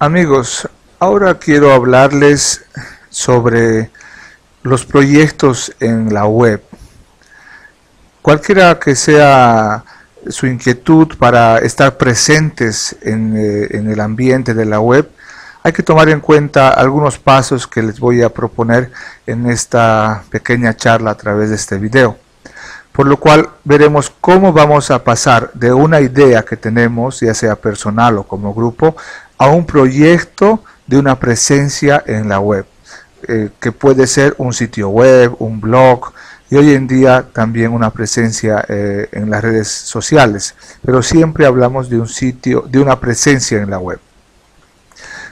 Amigos, ahora quiero hablarles sobre los proyectos en la web. Cualquiera que sea su inquietud para estar presentes en el ambiente de la web, hay que tomar en cuenta algunos pasos que les voy a proponer en esta pequeña charla a través de este video. Por lo cual veremos cómo vamos a pasar de una idea que tenemos, ya sea personal o como grupo, a un proyecto de una presencia en la web, que puede ser un sitio web, un blog, y hoy en día también una presencia en las redes sociales, pero siempre hablamos de un sitio, de una presencia en la web.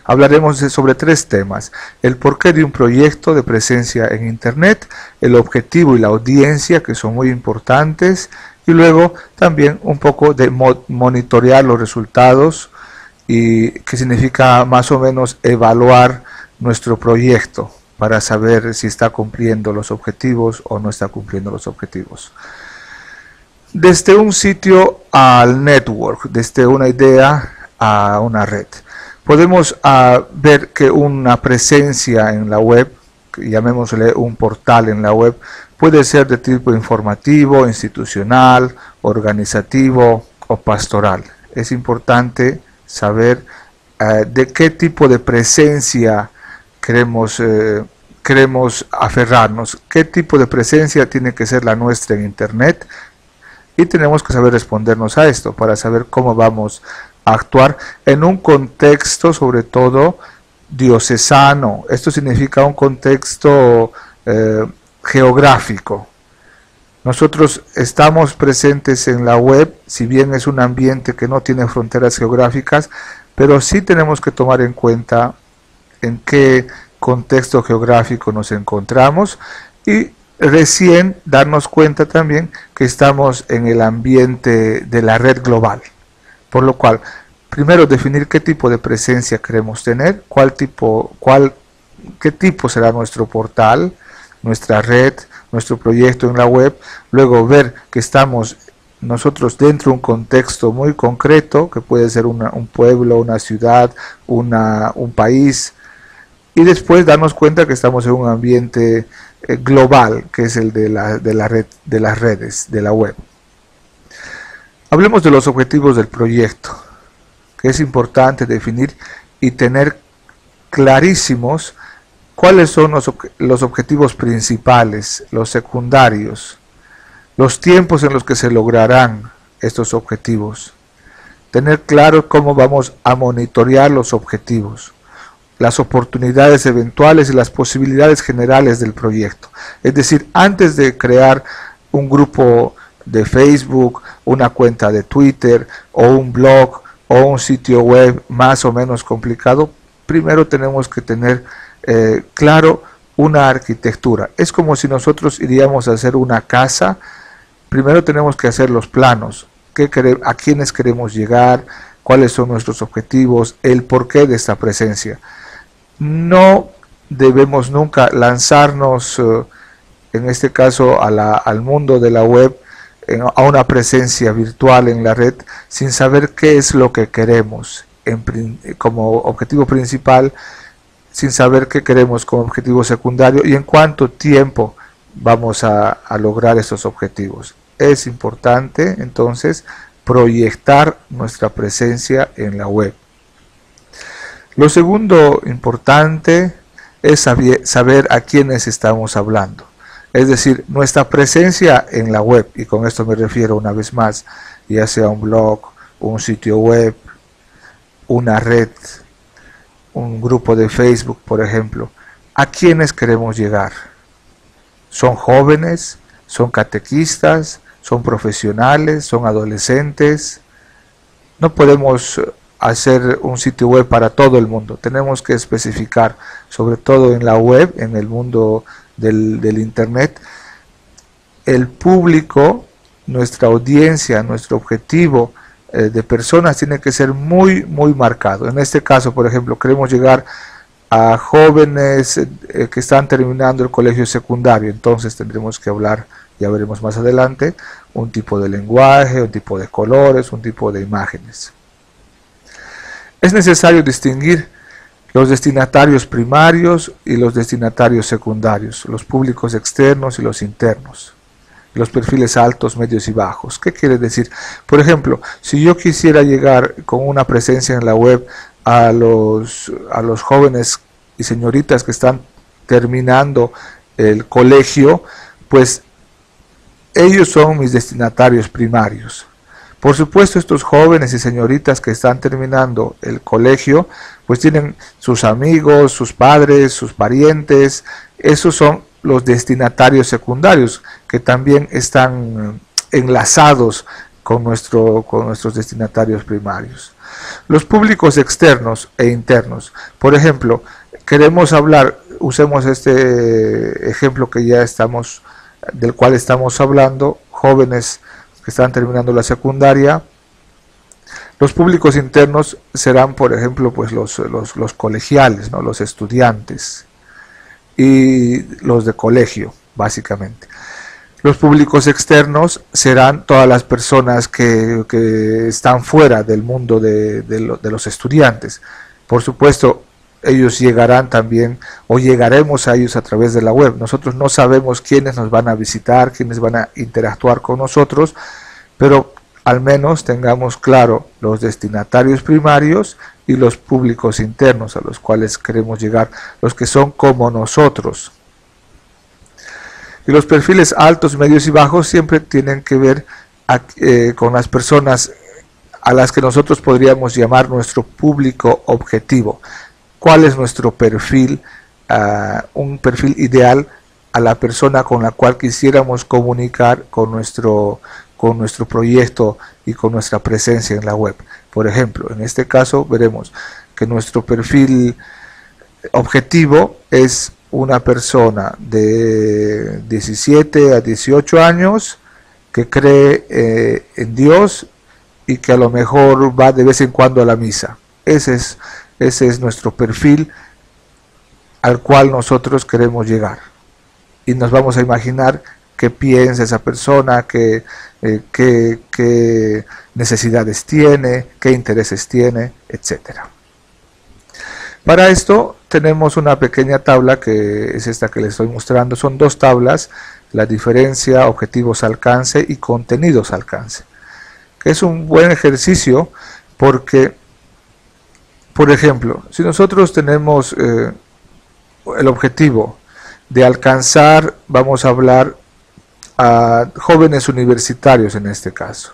Hablaremos sobre tres temas: el porqué de un proyecto de presencia en Internet, el objetivo y la audiencia, que son muy importantes, y luego también un poco de monitorear los resultados, y que significa más o menos evaluar nuestro proyecto para saber si está cumpliendo los objetivos o no está cumpliendo los objetivos. Desde un sitio al network, desde una idea a una red. Podemos ver que una presencia en la web, llamémosle un portal en la web, puede ser de tipo informativo, institucional, organizativo o pastoral. Es importante saber de qué tipo de presencia queremos aferrarnos, qué tipo de presencia tiene que ser la nuestra en Internet, y tenemos que saber respondernos a esto para saber cómo vamos a actuar en un contexto, sobre todo diocesano. Esto significa un contexto geográfico. Nosotros estamos presentes en la web, si bien es un ambiente que no tiene fronteras geográficas, pero sí tenemos que tomar en cuenta en qué contexto geográfico nos encontramos, y recién darnos cuenta también que estamos en el ambiente de la red global. Por lo cual, primero definir qué tipo de presencia queremos tener, qué tipo será nuestro portal, nuestra red, nuestro proyecto en la web. Luego ver que estamos nosotros dentro de un contexto muy concreto, que puede ser un pueblo, una ciudad, un país. Y después darnos cuenta que estamos en un ambiente global, que es el de la red, de las redes, de la web. Hablemos de los objetivos del proyecto, que es importante definir y tener clarísimos cuáles son los objetivos principales, los secundarios, los tiempos en los que se lograrán estos objetivos. Tener claro cómo vamos a monitorear los objetivos, las oportunidades eventuales y las posibilidades generales del proyecto. Es decir, antes de crear un grupo de Facebook, una cuenta de Twitter o un blog o un sitio web más o menos complicado, primero tenemos que tener claro una arquitectura. Es como si nosotros iríamos a hacer una casa. Primero tenemos que hacer los planos, a quiénes queremos llegar, cuáles son nuestros objetivos, el porqué de esta presencia. No debemos nunca lanzarnos, en este caso al mundo de la web, a una presencia virtual en la red, sin saber qué es lo que queremos como objetivo principal, sin saber qué queremos como objetivo secundario y en cuánto tiempo vamos a lograr estos objetivos. Es importante entonces proyectar nuestra presencia en la web. Lo segundo importante es saber a quiénes estamos hablando. Es decir, nuestra presencia en la web, y con esto me refiero una vez más, ya sea un blog, un sitio web, una red, un grupo de Facebook, por ejemplo, ¿a quiénes queremos llegar? ¿Son jóvenes? ¿Son catequistas? ¿Son profesionales? ¿Son adolescentes? No podemos hacer un sitio web para todo el mundo. Tenemos que especificar, sobre todo en la web, en el mundo del Internet, el público, nuestra audiencia, nuestro objetivo de personas tiene que ser muy marcado. En este caso, por ejemplo, queremos llegar a jóvenes que están terminando el colegio secundario, entonces tendremos que hablar, ya veremos más adelante, un tipo de lenguaje, un tipo de colores, un tipo de imágenes. Es necesario distinguir los destinatarios primarios y los destinatarios secundarios, los públicos externos y los internos, los perfiles altos, medios y bajos. ¿Qué quiere decir? Por ejemplo, si yo quisiera llegar con una presencia en la web a los jóvenes y señoritas que están terminando el colegio, pues ellos son mis destinatarios primarios. Por supuesto, estos jóvenes y señoritas que están terminando el colegio, pues tienen sus amigos, sus padres, sus parientes. Esos son los destinatarios secundarios, que también están enlazados con nuestros destinatarios primarios. Los públicos externos e internos. Por ejemplo, queremos hablar, usemos este ejemplo del cual estamos hablando, jóvenes que están terminando la secundaria. Los públicos internos serán, por ejemplo, pues los colegiales, ¿no? Los estudiantes y los de colegio, básicamente. Los públicos externos serán todas las personas que están fuera del mundo de los estudiantes. Por supuesto, ellos llegarán también, o llegaremos a ellos a través de la web. Nosotros no sabemos quiénes nos van a visitar, quiénes van a interactuar con nosotros, pero al menos tengamos claro los destinatarios primarios y los públicos internos a los cuales queremos llegar, los que son como nosotros. Y los perfiles altos, medios y bajos siempre tienen que ver con las personas a las que nosotros podríamos llamar nuestro público objetivo. ¿Cuál es nuestro perfil? Un perfil ideal a la persona con la cual quisiéramos comunicar con nuestro proyecto y con nuestra presencia en la web. Por ejemplo, en este caso veremos que nuestro perfil objetivo es una persona de 17 a 18 años que cree en Dios y que a lo mejor va de vez en cuando a la misa. Ese es nuestro perfil al cual nosotros queremos llegar. Y nos vamos a imaginar qué piensa esa persona, qué necesidades tiene, qué intereses tiene, etc. Para esto tenemos una pequeña tabla que es esta que les estoy mostrando. Son dos tablas, la diferencia objetivos alcance y contenidos alcance. Que es un buen ejercicio porque, por ejemplo, si nosotros tenemos el objetivo de alcanzar, vamos a hablar a jóvenes universitarios en este caso.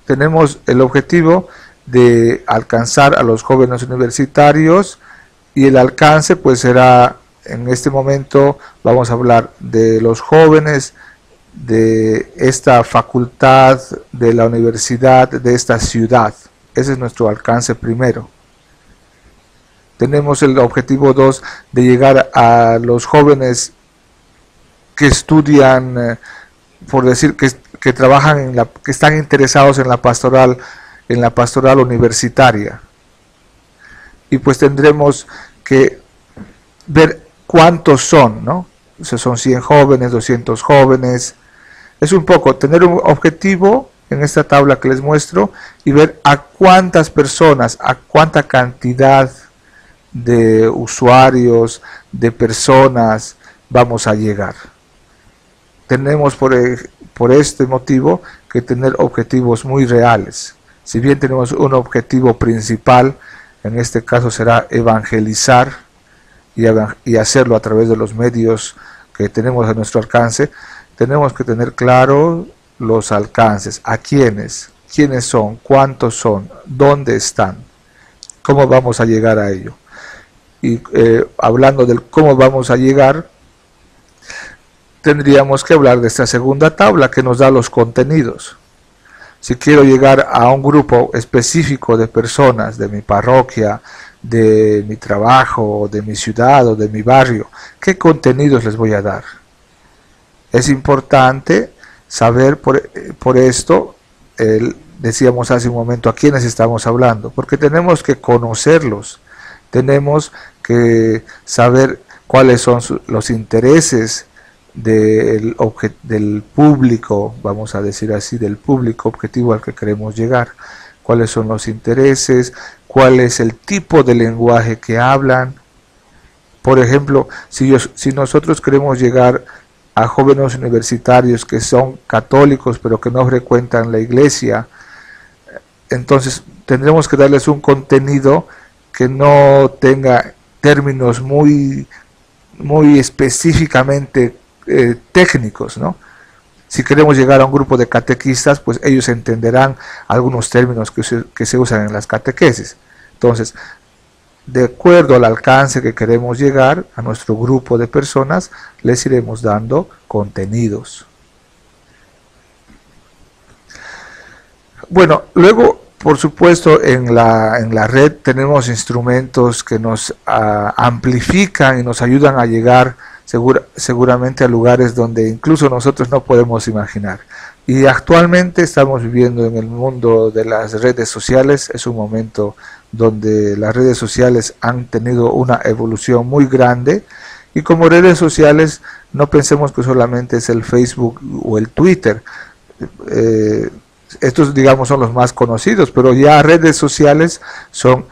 Tenemos el objetivo de alcanzar a los jóvenes universitarios y el alcance pues será, en este momento vamos a hablar de los jóvenes de esta facultad, de la universidad, de esta ciudad. Ese es nuestro alcance primero. Tenemos el objetivo 2 de llegar a los jóvenes que estudian, por decir, que trabajan que están interesados en la pastoral universitaria. Y pues tendremos que ver cuántos son, ¿no? O sea, son 100 jóvenes, 200 jóvenes. Es un poco tener un objetivo en esta tabla que les muestro y ver a cuántas personas, a cuánta cantidad de usuarios, de personas vamos a llegar. Tenemos por este motivo que tener objetivos muy reales. Si bien tenemos un objetivo principal, en este caso será evangelizar y hacerlo a través de los medios que tenemos a nuestro alcance, tenemos que tener claro los alcances, a quiénes son, cuántos son, dónde están, cómo vamos a llegar a ello. Y hablando del cómo vamos a llegar, tendríamos que hablar de esta segunda tabla que nos da los contenidos. Si quiero llegar a un grupo específico de personas de mi parroquia, de mi trabajo, de mi ciudad o de mi barrio, ¿qué contenidos les voy a dar? Es importante saber por esto, decíamos hace un momento, a quiénes estamos hablando, porque tenemos que conocerlos, tenemos que saber cuáles son los intereses del público, vamos a decir así, del público objetivo al que queremos llegar. cuáles son los intereses, cuál es el tipo de lenguaje que hablan. Por ejemplo, si nosotros queremos llegar a jóvenes universitarios que son católicos pero que no frecuentan la iglesia, entonces tendremos que darles un contenido que no tenga términos muy específicamente técnicos, ¿no? Si queremos llegar a un grupo de catequistas, pues ellos entenderán algunos términos que se usan en las catequesis. Entonces, de acuerdo al alcance que queremos llegar a nuestro grupo de personas, les iremos dando contenidos. Bueno, luego, por supuesto, en la red tenemos instrumentos que nos amplifican y nos ayudan a llegar seguramente a lugares donde incluso nosotros no podemos imaginar. Y actualmente estamos viviendo en el mundo de las redes sociales. Es un momento donde las redes sociales han tenido una evolución muy grande, y como redes sociales no pensemos que solamente es el Facebook o el Twitter. Estos, digamos, son los más conocidos, pero ya redes sociales son,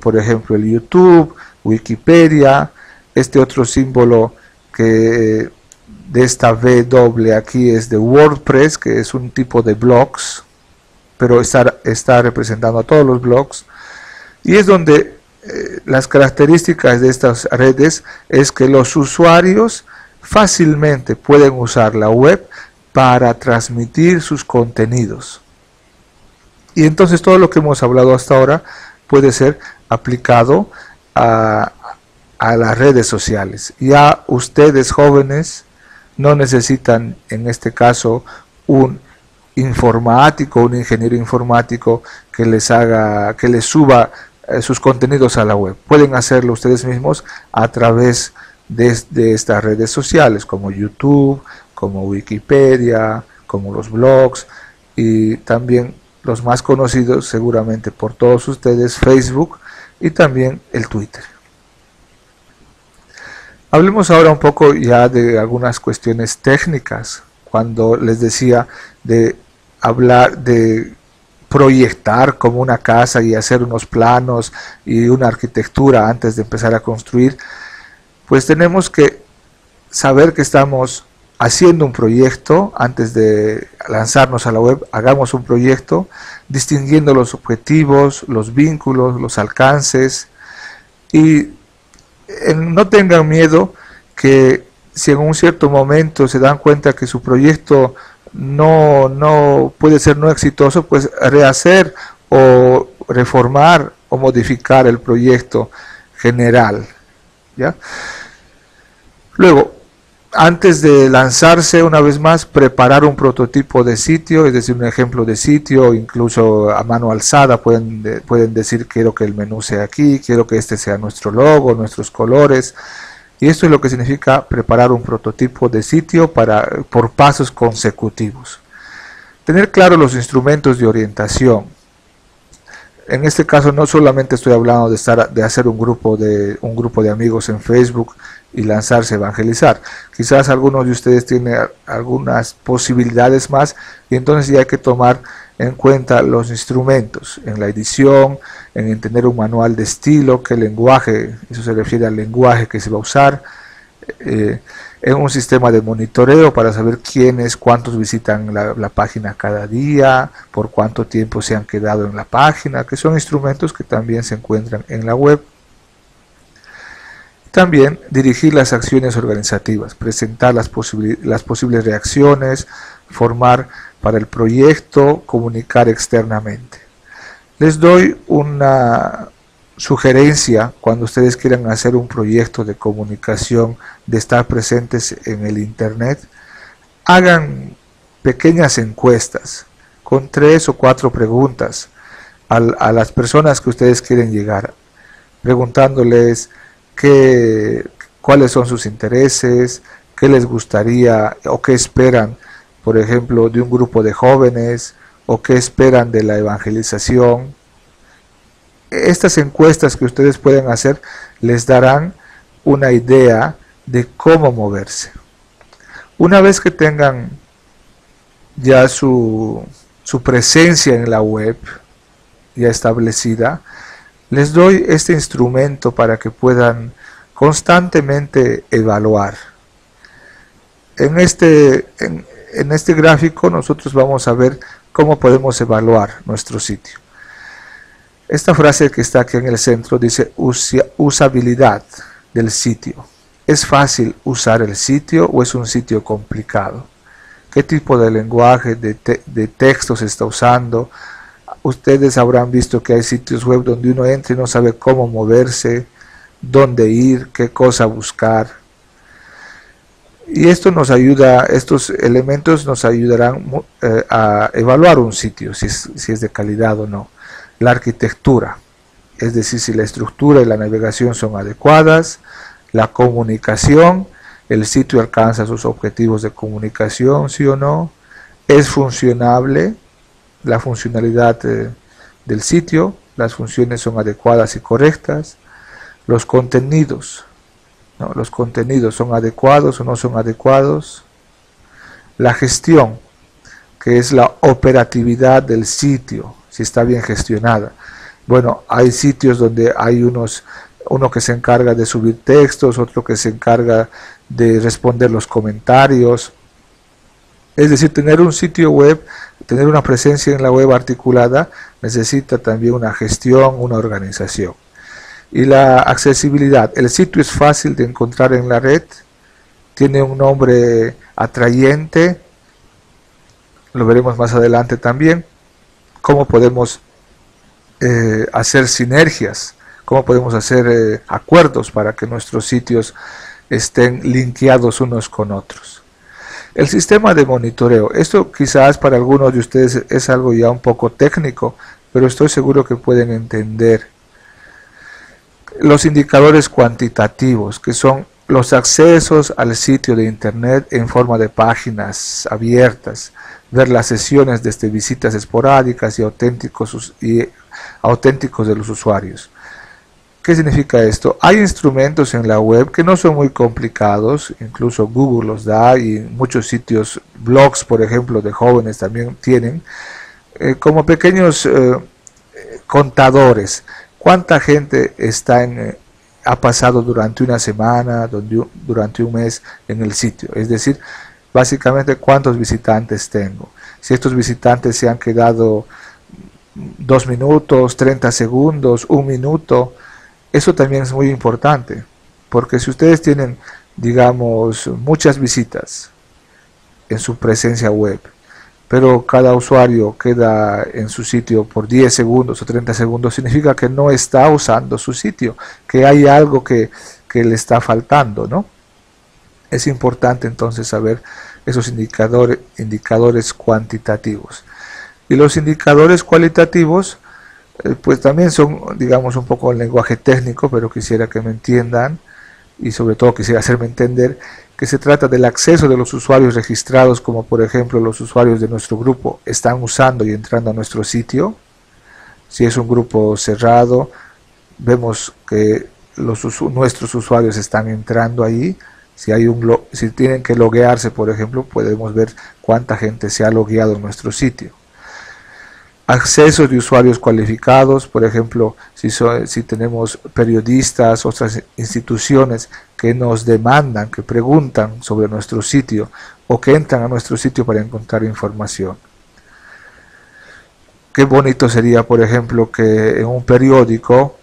por ejemplo, el YouTube, Wikipedia, este otro símbolo que de esta V doble aquí es de WordPress, que es un tipo de blogs, pero está representando a todos los blogs, y es donde las características de estas redes es que los usuarios fácilmente pueden usar la web para transmitir sus contenidos. Y entonces todo lo que hemos hablado hasta ahora puede ser aplicado a las redes sociales. Ya ustedes jóvenes no necesitan, en este caso, un informático, un ingeniero informático que les suba sus contenidos a la web. Pueden hacerlo ustedes mismos a través de estas redes sociales, como YouTube, como Wikipedia, como los blogs, y también los más conocidos seguramente por todos ustedes, Facebook y también el Twitter. Hablemos ahora un poco ya de algunas cuestiones técnicas. Cuando les decía de hablar de proyectar como una casa y hacer unos planos y una arquitectura antes de empezar a construir, pues tenemos que saber que estamos haciendo un proyecto. Antes de lanzarnos a la web, hagamos un proyecto distinguiendo los objetivos, los vínculos, los alcances, y no tengan miedo que si en un cierto momento se dan cuenta que su proyecto no puede ser no exitoso, pues rehacer o reformar o modificar el proyecto general, ¿ya? Luego, antes de lanzarse, una vez más, preparar un prototipo de sitio, es decir, un ejemplo de sitio, incluso a mano alzada pueden decir: quiero que el menú sea aquí, quiero que este sea nuestro logo, nuestros colores. Y esto es lo que significa preparar un prototipo de sitio por pasos consecutivos. Tener claro los instrumentos de orientación. En este caso no solamente estoy hablando de hacer un grupo de amigos en Facebook y lanzarse a evangelizar. Quizás algunos de ustedes tienen algunas posibilidades más, y entonces ya hay que tomar en cuenta los instrumentos en la edición, en tener un manual de estilo, qué lenguaje, eso se refiere al lenguaje que se va a usar, en un sistema de monitoreo para saber quiénes, cuántos visitan la página cada día, por cuánto tiempo se han quedado en la página, que son instrumentos que también se encuentran en la web. También dirigir las acciones organizativas, presentar las posibles reacciones, formar para el proyecto, comunicar externamente. Les doy una sugerencia cuando ustedes quieran hacer un proyecto de comunicación, de estar presentes en el internet. Hagan pequeñas encuestas con 3 o 4 preguntas a las personas que ustedes quieren llegar, preguntándoles cuáles son sus intereses, qué les gustaría o qué esperan, por ejemplo, de un grupo de jóvenes, o qué esperan de la evangelización. Estas encuestas que ustedes pueden hacer les darán una idea de cómo moverse. Una vez que tengan ya su presencia en la web, ya establecida, les doy este instrumento para que puedan constantemente evaluar. En este gráfico nosotros vamos a ver cómo podemos evaluar nuestro sitio. Esta frase que está aquí en el centro dice usabilidad del sitio. ¿Es fácil usar el sitio o es un sitio complicado? ¿Qué tipo de lenguaje, de texto se está usando? Ustedes habrán visto que hay sitios web donde uno entra y no sabe cómo moverse, dónde ir, qué cosa buscar. Y esto nos ayuda, estos elementos nos ayudarán a evaluar un sitio, si es de calidad o no. La arquitectura, es decir, si la estructura y la navegación son adecuadas. La comunicación, el sitio alcanza sus objetivos de comunicación, sí o no. Es funcionable, la funcionalidad del sitio, las funciones son adecuadas y correctas. Los contenidos, ¿no? Los contenidos son adecuados o no son adecuados. La gestión, que es la operatividad del sitio, si está bien gestionada. Bueno, hay sitios donde hay uno que se encarga de subir textos, otro que se encarga de responder los comentarios. Es decir, tener un sitio web, tener una presencia en la web articulada, necesita también una gestión, una organización. Y la accesibilidad, el sitio es fácil de encontrar en la red, tiene un nombre atrayente, lo veremos más adelante también, cómo podemos hacer sinergias, cómo podemos hacer acuerdos para que nuestros sitios estén linkeados unos con otros. El sistema de monitoreo, esto quizás para algunos de ustedes es algo ya un poco técnico, pero estoy seguro que pueden entender. Los indicadores cuantitativos, que son los accesos al sitio de internet en forma de páginas abiertas, ver las sesiones desde visitas esporádicas y auténticos de los usuarios. ¿Qué significa esto? Hay instrumentos en la web que no son muy complicados, incluso Google los da y muchos sitios, blogs por ejemplo de jóvenes también tienen, como pequeños contadores. ¿Cuánta gente ha pasado durante una semana, durante un mes en el sitio? Es decir, básicamente cuántos visitantes tengo. Si estos visitantes se han quedado 2 minutos, 30 segundos, 1 minuto, eso también es muy importante, porque si ustedes tienen, digamos, muchas visitas en su presencia web, pero cada usuario queda en su sitio por 10 segundos o 30 segundos, significa que no está usando su sitio, que hay algo que le está faltando, ¿no? Es importante entonces saber esos indicadores cuantitativos. Y los indicadores cualitativos, pues también son, digamos, un poco el lenguaje técnico, pero quisiera que me entiendan y sobre todo quisiera hacerme entender que se trata del acceso de los usuarios registrados, como por ejemplo los usuarios de nuestro grupo están usando y entrando a nuestro sitio. Si es un grupo cerrado, vemos que nuestros usuarios están entrando ahí. Si tienen que loguearse, por ejemplo, podemos ver cuánta gente se ha logueado en nuestro sitio. Acceso de usuarios cualificados, por ejemplo, si tenemos periodistas, otras instituciones que nos demandan, que preguntan sobre nuestro sitio o que entran a nuestro sitio para encontrar información. Qué bonito sería, por ejemplo, que en un periódico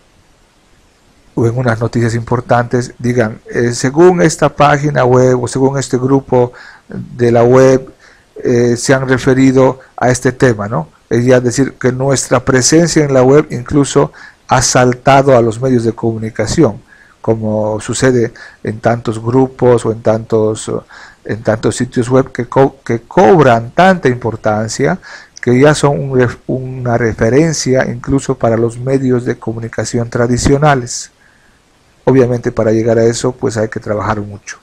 o en unas noticias importantes digan, según esta página web o según este grupo de la web, se han referido a este tema, ¿no? Es decir, que nuestra presencia en la web incluso ha saltado a los medios de comunicación, como sucede en tantos grupos o en tantos sitios web que cobran tanta importancia que ya son una referencia incluso para los medios de comunicación tradicionales. Obviamente para llegar a eso pues hay que trabajar mucho.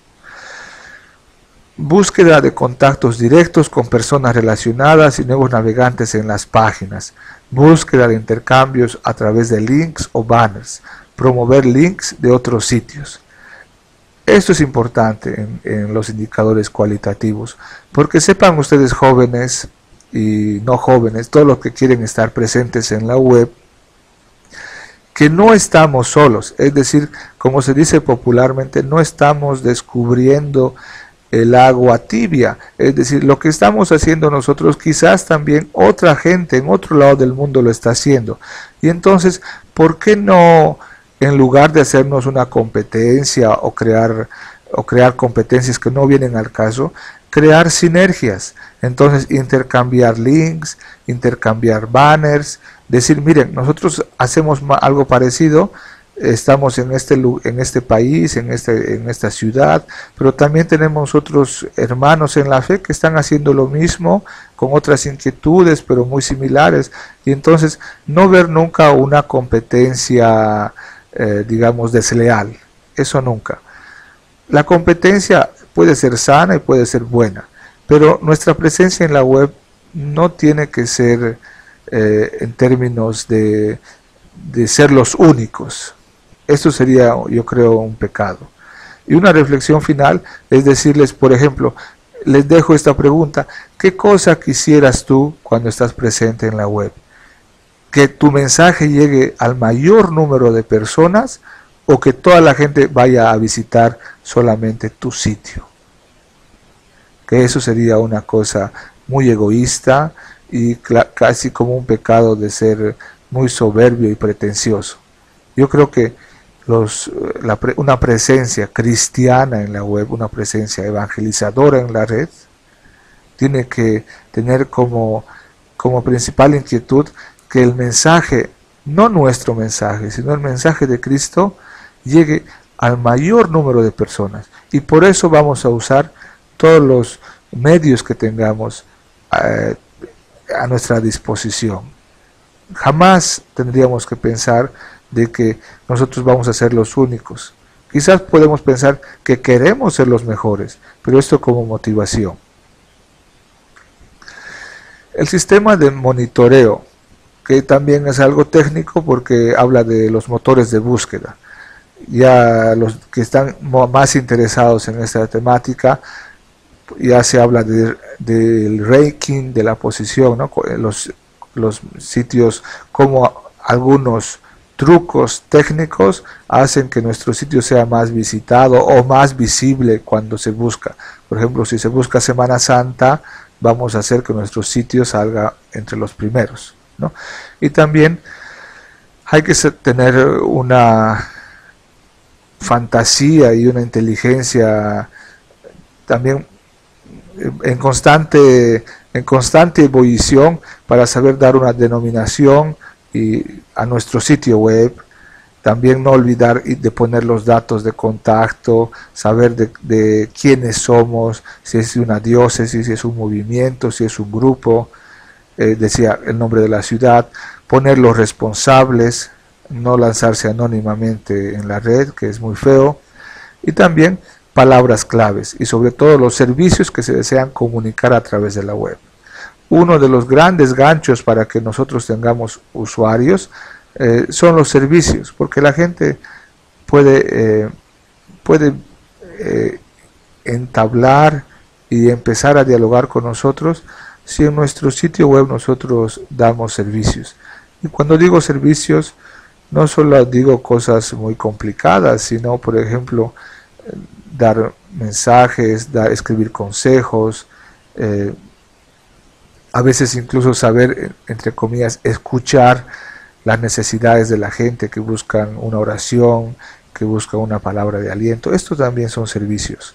Búsqueda de contactos directos con personas relacionadas y nuevos navegantes en las páginas. Búsqueda de intercambios a través de links o banners. Promover links de otros sitios. Esto es importante en los indicadores cualitativos, porque sepan ustedes, jóvenes y no jóvenes, todos los que quieren estar presentes en la web, que no estamos solos, es decir, como se dice popularmente, no estamos descubriendo el agua tibia, es decir, lo que estamos haciendo nosotros quizás también otra gente en otro lado del mundo lo está haciendo. Y entonces, ¿por qué no, en lugar de hacernos una competencia o crear competencias que no vienen al caso, crear sinergias? Entonces, intercambiar links, intercambiar banners, decir, miren, nosotros hacemos algo parecido, estamos en este país, en esta ciudad, pero también tenemos otros hermanos en la fe que están haciendo lo mismo, con otras inquietudes, pero muy similares. Y entonces, no ver nunca una competencia, digamos, desleal. Eso nunca. La competencia puede ser sana y puede ser buena, pero nuestra presencia en la web no tiene que ser en términos de ser los únicos. Esto sería, yo creo, un pecado. Y una reflexión final es decirles, por ejemplo, les dejo esta pregunta: ¿qué cosa quisieras tú cuando estás presente en la web? ¿Que tu mensaje llegue al mayor número de personas o que toda la gente vaya a visitar solamente tu sitio? Que eso sería una cosa muy egoísta y casi como un pecado de ser muy soberbio y pretencioso. Yo creo que una presencia cristiana en la web, una presencia evangelizadora en la red, tiene que tener como principal inquietud que el mensaje, no nuestro mensaje, sino el mensaje de Cristo, llegue al mayor número de personas. Y por eso vamos a usar todos los medios que tengamos a nuestra disposición. Jamás tendríamos que pensar de que nosotros vamos a ser los únicos. Quizás podemos pensar que queremos ser los mejores, pero esto como motivación. El sistema de monitoreo, que también es algo técnico porque habla de los motores de búsqueda. Ya los que están más interesados en esta temática, ya se habla del ranking, de la posición, ¿no? Los sitios, como algunos trucos técnicos hacen que nuestro sitio sea más visitado o más visible cuando se busca. Por ejemplo, si se busca Semana Santa, vamos a hacer que nuestro sitio salga entre los primeros, ¿no? Y también hay que tener una fantasía y una inteligencia también en constante ebullición para saber dar una denominación a nuestro sitio web. También no olvidar de poner los datos de contacto, saber de quiénes somos, si es una diócesis, si es un movimiento, si es un grupo, decía el nombre de la ciudad, poner los responsables, no lanzarse anónimamente en la red, que es muy feo, y también palabras claves y sobre todo los servicios que se desean comunicar a través de la web. Uno de los grandes ganchos para que nosotros tengamos usuarios son los servicios, porque la gente puede entablar y empezar a dialogar con nosotros si en nuestro sitio web nosotros damos servicios. Y cuando digo servicios, no solo digo cosas muy complicadas, sino, por ejemplo, dar mensajes, escribir consejos, a veces incluso saber, entre comillas, escuchar las necesidades de la gente que buscan una oración, que buscan una palabra de aliento. Estos también son servicios.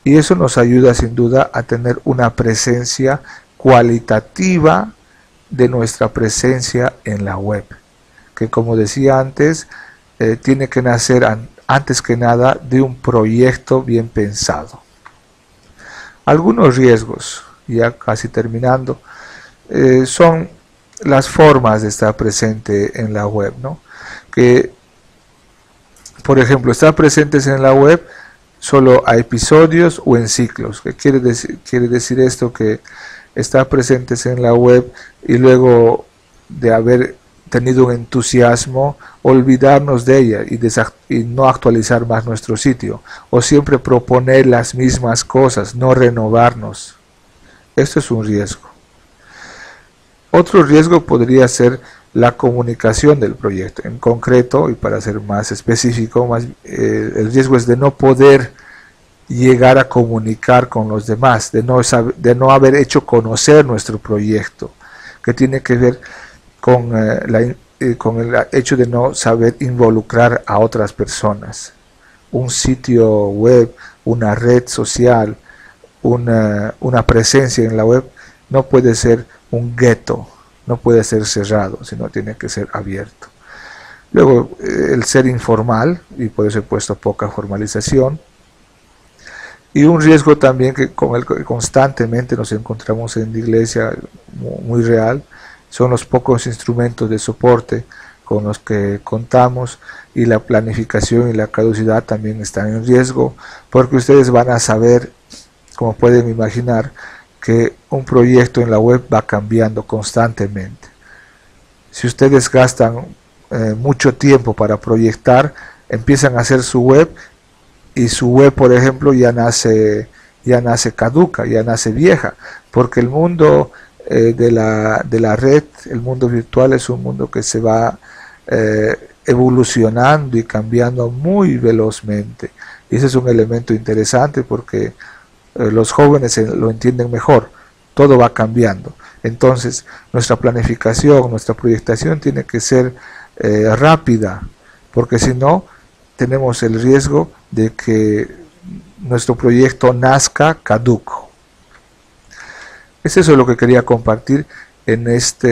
Y eso nos ayuda sin duda a tener una presencia cualitativa de nuestra presencia en la web, que como decía antes, tiene que nacer antes que nada de un proyecto bien pensado. Algunos riesgos, ya casi terminando, son las formas de estar presente en la web, ¿no? Que, por ejemplo, estar presentes en la web solo a episodios o en ciclos. ¿Qué quiere decir esto? Que estar presentes en la web y luego de haber tenido un entusiasmo, olvidarnos de ella y no actualizar más nuestro sitio, o siempre proponer las mismas cosas, no renovarnos. Esto es un riesgo. Otro riesgo podría ser la comunicación del proyecto. En concreto, y para ser más específico, el riesgo es de no poder llegar a comunicar con los demás, de no haber hecho conocer nuestro proyecto, que tiene que ver con el hecho de no saber involucrar a otras personas. Un sitio web, una red social, una presencia en la web no puede ser un gueto, no puede ser cerrado, sino tiene que ser abierto. Luego, el ser informal, y por eso he puesto poca formalización. Y un riesgo también con el que constantemente nos encontramos en la iglesia, muy real, son los pocos instrumentos de soporte con los que contamos, y la planificación y la caducidad también están en riesgo, porque ustedes van a saber, como pueden imaginar, que un proyecto en la web va cambiando constantemente. Si ustedes gastan mucho tiempo para proyectar, empiezan a hacer su web, y su web, por ejemplo, ya nace caduca, ya nace vieja, porque el mundo de la red, el mundo virtual, es un mundo que se va evolucionando y cambiando muy velozmente. Y ese es un elemento interesante, porque los jóvenes lo entienden mejor, todo va cambiando. Entonces, nuestra planificación, nuestra proyectación tiene que ser rápida, porque si no, tenemos el riesgo de que nuestro proyecto nazca caduco. Es eso lo que quería compartir en esta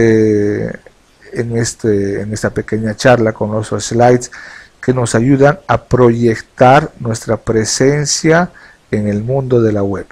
pequeña charla con los slides que nos ayudan a proyectar nuestra presencia en el mundo de la web.